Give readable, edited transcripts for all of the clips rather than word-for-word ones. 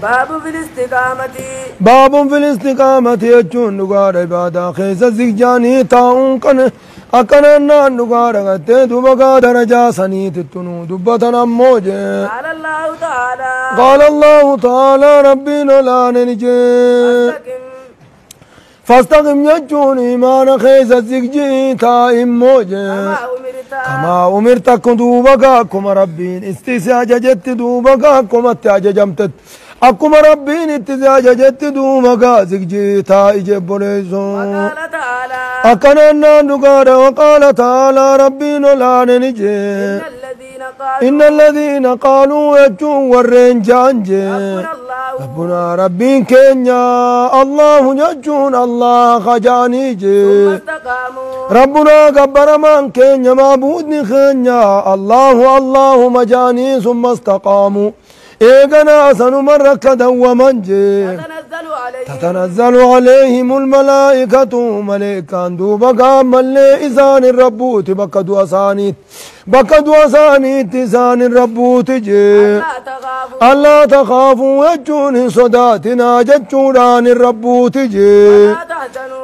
باب في الاستقامة باب في الاستقامة يجون نقار عبادة خيز الزجاني تاون كن أكننا نقار غتة دبقا درجة سنيت التنو دبتنا موجة قال الله تعالى ربنا لا ننجي فاستقم يجون إيمان خيز الزجي تائم موجة كما أمرت كدوبقا كما ربين استساججت دوبقا كما تاججمتت أكما ربين اتزاججت دوبقا زجي تائج بوليزون أكننا نقار وقال تعالى ربنا لا ننجي إن الذين قالوا يجون ورين جانجي ربنا ربين كينيا الله يجون الله خجاني جي ربنا قبر من كينيا معبود خينيا الله الله مجاني ثم استقاموا إيقنا سنمر كدا ومن جي تتنزل عليهم الملائكة ملائكان دوبقا ملي إسان الربوت بكدو أسانيت بكدو أسانيت إسان الربوت جي ألا تخافوا يجون صداتنا ججوران الربوت جي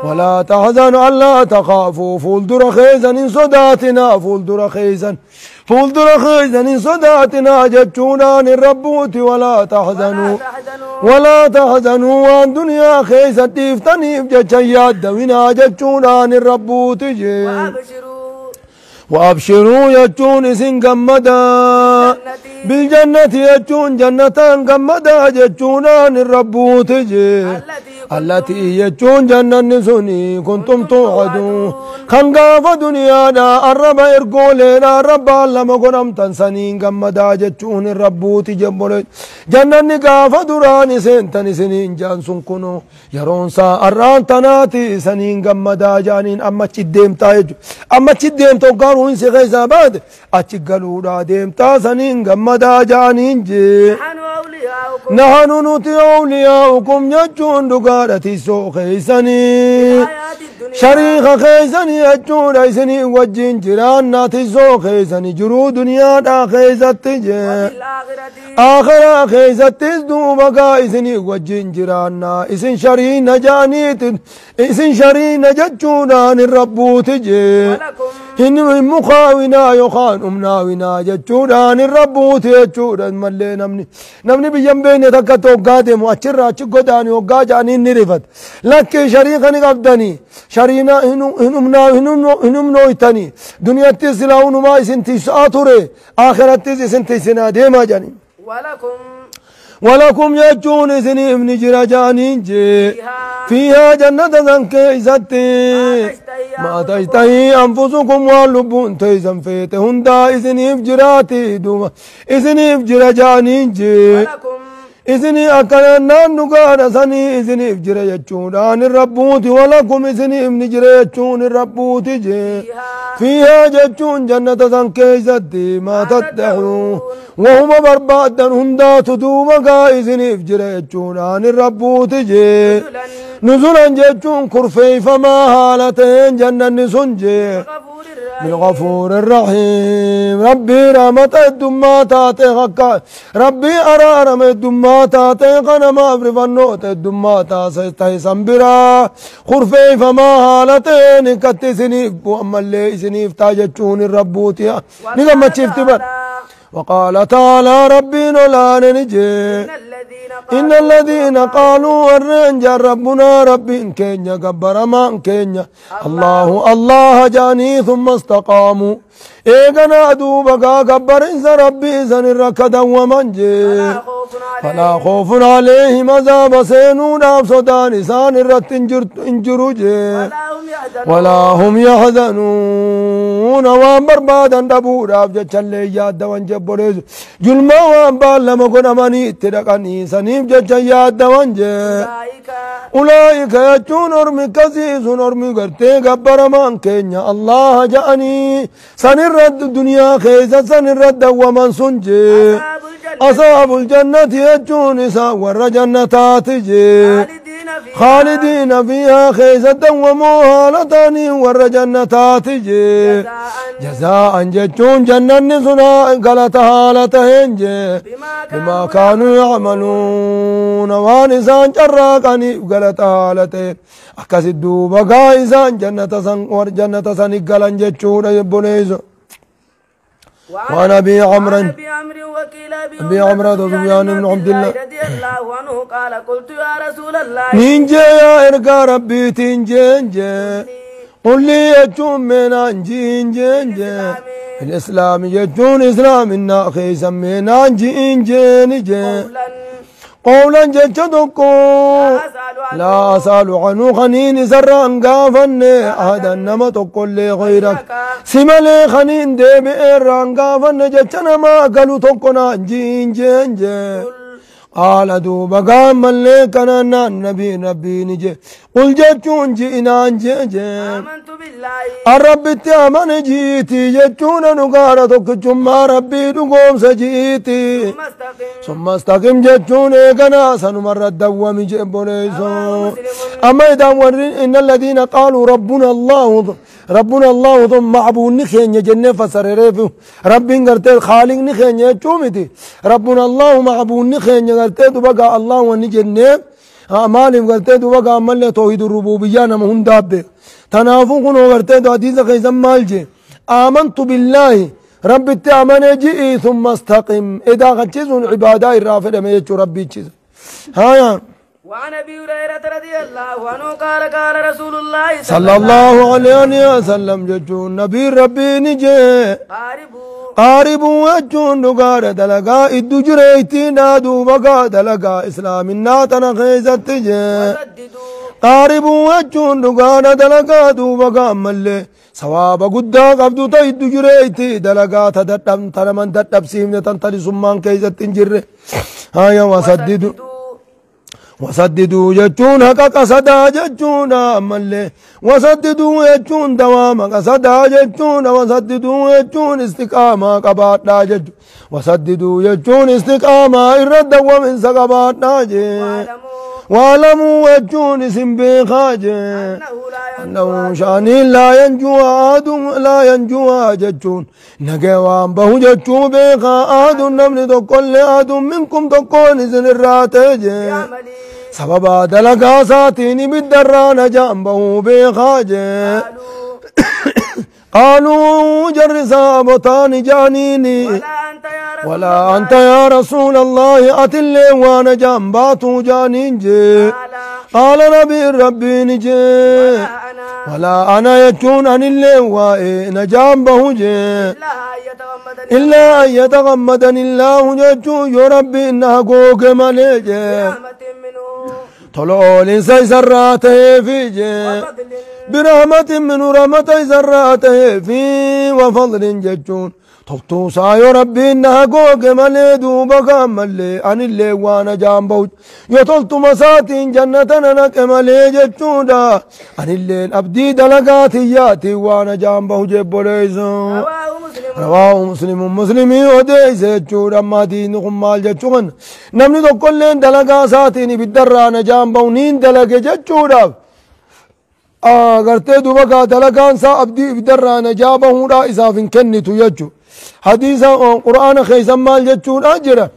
ولا تحزنوا ألا تخافوا فولدر خيزن صداتنا فولدر خيزن فولدر خيزن صداتنا ججوران الربوت ولا تحزنوا وان دنيا خيزة تفتنيف ججيات دوينا ججوران الربوت جي وأبشروا يجون إسن قمدا بالجنة يجون جنة قمدا ججونان الربوت جي التي يجون جنة سني كنتم توعدون خنقاف دنيا دا الرب إرقولينا الرب لما قرم تنسنين قمدا ججون الربوت جبولت جنة قاف دراني سنتني سنين جانسون كنو يرون سا الران تناتي سنين قمدا جانين أما تشديم تايجو أما تشديم توقار وين سيغيزا بعد أتشقلوا دا ديم تاسنين قمدا جانين جي نحن نطي أولياؤكم يجون دقارتي سو خيسني شريخ خيسني يجون ريسني وجين جيران ناتي سو خيسني جرو دنيا دا خيست جي آخرا خيست دوبقا إسني وجين جيران إسن شري نجانيت إسن شري نججونان الربوت جي هن مخاونا يخان أمناونا جتشوران الربوت يجتشوران ملي نمني بجنبين تكتو قادم وأشرا تشكداني وقاجاني نرفت لك شريخا نقبدني شرينا هنم نويتني دنيا تسلاون ما يسنتي ساتوري آخرت تسنتي سنا ديما جاني ولكم يجون سني ابن جراجانين جي فيها جنة ذنكيزتي ما تشتهي أنفسكم واللبون تيزن فيت هندا إذن إفجراتي دوما إذن إفجراجانين جي إذن أكلنا نقال سني إذن إفجر يجون الربوت ولكم إذن ابن جرا يجون الربوت جي فيها جتون جنة ذنكيزتي ما تدعون وهم بربادا هندا تدوما إذن إفجر يجون الربوت جي نزلا جتون كرفي فما هالتين جنة نسنجي بالغفور الرحيم ربي رحمة الدماتات حقا ربي أرارم الدماتات قنما برفنوت الدماتات ستهي سنبرا خرفي فما هالتين كت سنيف وأما اللي سنيف تاجتشون الربوتيا نقم تشفتبر وقال تعالى ربنا لا ننجي إن الذين قالوا الرنجر ربنا رب كينيا قبر ما كينيا الله جاني ثم استقاموا إيقنا دوبقا قبر إنسا ربي إذن الركدا ومنجي فلا خوف عليهم عذاب سينون أبصدان إسان الرت انجروجي ولا هم يحزنون وان بربادا دبورا بجتشالي ياد وانجبوريز جلما وان بالما كنا مني تدقاني سنيف جتشا ياد وانجي أولئك يجون أرمي كثيس أرمي قرتي قبر من كينيا الله جاني سنرد الدنيا خيزة سنرد ومن سنجي أصحاب الجنة يجون ساور جنتات جي خالدين فيها خيزة ومهالتان ور جنتات جزاء جتون جنن سنا قالت هالتهن بما كانوا يعملون وانسان جراقاني قالت هالتهن أكاسد دوبا قايسان جنة سن ور جنة سن قلن جتون يبوليزو وعن أبي عمرو أبي عمرو سفيان بن عبد الله رضي الله عنه قال قلت يا رسول الله نينجي يا إرقى ربي تنجي قل لي يجون من أنجي الإسلام يجون إسلام إنا أخي سمينا أنجي قولا جدكو لا أسأل عنه خنين سران قافن أحدا نما تقول لي غيرك سمالي خنين دي بإيران قافن جتنا ما قالوا تقنا جين قال دوبا قام اللي كان النبي نجي قل جتون جئنا آمنت بالله الرب التامن جيتي جتون نقارتك جمع ربي نقوم سجيتي ثم استقم جتون كنا سنمر الدوام جبوليسو أما إذا إن الذين قالوا ربنا الله ثم معبود نخين جنة فسررفه رب قرت الخالق نخين جومتي ربنا الله معبود نخين قرت بقى الله ونجنة مالهم قرت بقى عمل توحيد الربوبية نمهم دابه تنافقون قرت حديث خيزم مالجي آمنت بالله رب التأمن جئي ثم استقم إذا غتشزون عبادة الرافدة ما يجو ربي تشز هايا وعن ابي هريره رضي الله عنه قال قال رسول الله صلى الله عليه وسلم جتون نبي ربي نجي قاربوا وجون دغار دلغا ادو جريتي نادو بقا دلغا اسلام الناتنا خيزت جي قاربوا وجون دغار دلغا دو بقا مله ثواب قدا قبضو تيدو جريتي دلغا تدتم ترمن تدبسيم تنتري سمان كيزت انجر هايا وسددوا جتون حقا قصدا جتون أمالي وسددوا جتون دوام قصدا جتون وسددوا جتون استقامة قباتنا جتون وسددوا جتون استقامة إرد ومن سقباتنا وعلموا جتون سنبيخا أنه شاني لا ينجو جتون نقوان بهو جتون بيخا آد نمني تقول آد منكم تقول إذن الراتي سببا دلقا ساتيني بالدران جنبه بخاجه قالوا جرسا بطان جانيني ولا أنت يا رسول الله أتلي وانا جنباتو جانين جي قال نبي ربي نجي ولا أنا يجون عن اللي نجنبه جي إلا أن يتغمدني الله ججو يا ربي إنها قوك مليجي طلول سيسراته في برحمة من رحمة سراته في وفضل ججون تبتو سايو ربي إنها قوك ملي دوبك ملي عن اللي وانا جامبوج يطلت مساتين جنة نك ملي ججودا عن اللي أبدي دلقاتياتي وانا جامبوج بوليزو رواه مسلمي وديس جود أما دينكم مال جتشون نمني تو كلين دلقا ساتيني بالدرانا جامبونين دلق جتشودا غرتي دوبا دلقان سا أبدي بالدرانا جابهودا إسافين كنتو يجو حديثا قرآن خيزا مال جتشون أجرا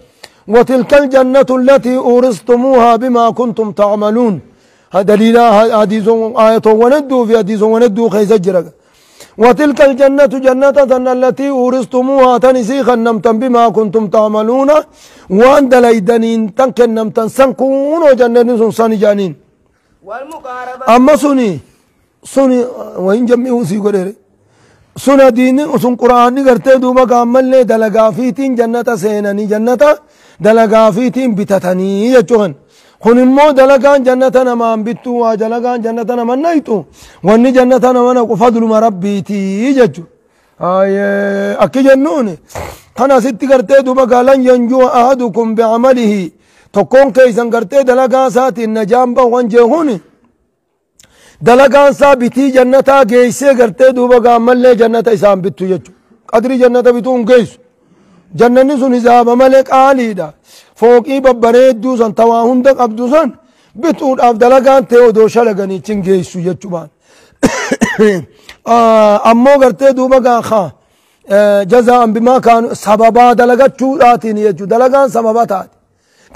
وتلك الجنة التي أورثتموها بما كنتم تعملون دليل حديث آية وندو في حديث وندو خيزا جرا وتلك الجنة جنة التي أورثتموها تنسيخا نمتن بما كنتم تعملون وأن دليدنين تنكن نمتن سنكون وجنة سن جانين أما سني وإن جمعه سيقرر سنة دين وسن قرآن قرتي دوما قامل دلقا فيتين جنة سيناني جنة دلقا فيتين بتتني يجوهن kun immoo dalagaan jannata namaan bittu waa dalagaan jannata naman naytu wanni jannata naman naqu fadluma rabbiiti jechu akki jennuun kana sitti gartee duba gaalan yanjuu ahadukum bi'amalihi tokkoon keeysan gartee dalagaa isaatiin najaan bawan jeehun dalagaan isaa bitii jannataa geeysee gartee duba gaammallee jannata isaan bittu jechu qadri jannata bituun geeysu jannanni sun hisaaba malee qaaliidha fooqii babbareedduu san tawaa hunda qabdu san bituudhaaf dalagaan ta'e odoo shalaganii cingeessu jechuudhaan ammoo gartee duuba gaafa jazaan bimaa kaanu sababaa dalagachuudhaatiin jechuudha dalagaan sababa taate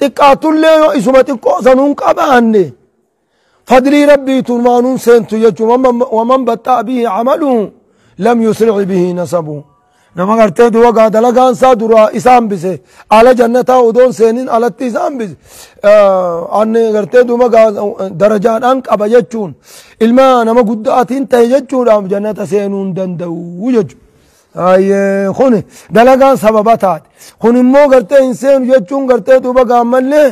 xiqqaatullee yoo isuma xiqqoo sanuun qabaanne fadlii rabbii turmaanuun seentu jechuudha waman baxxaa bihi camalu lam yusric bihi nasabu nama gartee duuba gaa dalagaan isaa dura isaan bise ala jannataa odoon seenin alatti isaan bise anne gartee duuba gaa darajaadhaan qaba jechuun ilma nama guddaatiin ta'e jechuudhaaf jannata seenuu hin danda'u jechuudha kun dalagaan sababa taate kun immoo gartee hin seenu jechuun gartee duuba gaa mallee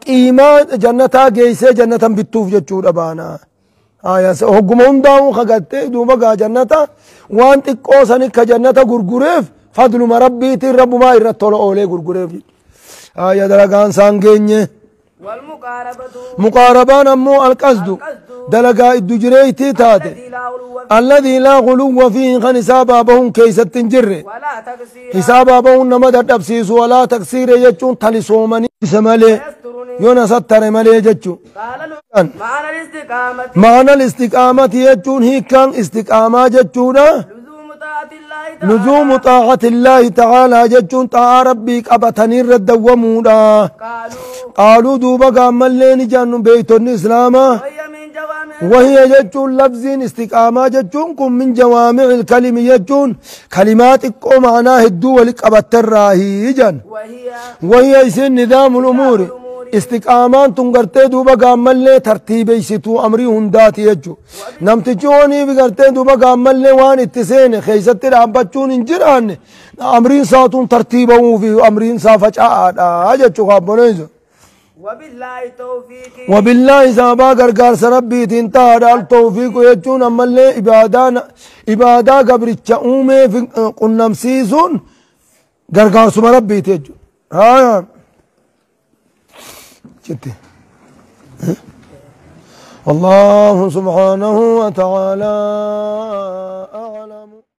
qiimaa jannataa geessee jannatan bittuuf jechuudha baana hogguma hundaa'uu kagartee duuba gaa jannata waan xiqqoo sani ka jannata gurgureef fadluma rabbiitiin rabbumaa irratti tola oolee gurgureef dalagaan isaan geenye muqaarabaan ammoo alqasdu dalagaa iddu jireeytii taate alladii laa guluwwa fiihi kan hisaabaa bahuun keeysatti hin jirre hisaabaa bahuun nama dadhabsiisu walaa taksiire jechuun talisoomanii isa malee yoo nasattare malee jechuu معنى الاستقامة يجون هيكان استقامة جتونا لزوم طاعة الله تعالى جتون طاعة ربك أبتني الرد ومودا قالوا دوبا قامل لين جانو بيت الإسلام وهي جتون لفظ استقامة جتون كم من جوامع الكلم جتون كلمات معناه الدول أبتراهي جن وهي اسم نظام الأمور استقامان تنگرتے دوبا گامل لے ترتیبی ستو امری ہنداتی یجو نمتچونی بگرتے دوبا گامل لے وان اتسین خیست راب بچون انجران امرین ساتون ترتیبوں فی امرین سافچ آجچو خوابونیزو وبالله سابا گرگار سربی تینتا دال توفیق یجون امال لے عبادہ گبرچا اومے قنم سیزون گرگار سمربی تیجو والله سبحانه وتعالى أعلم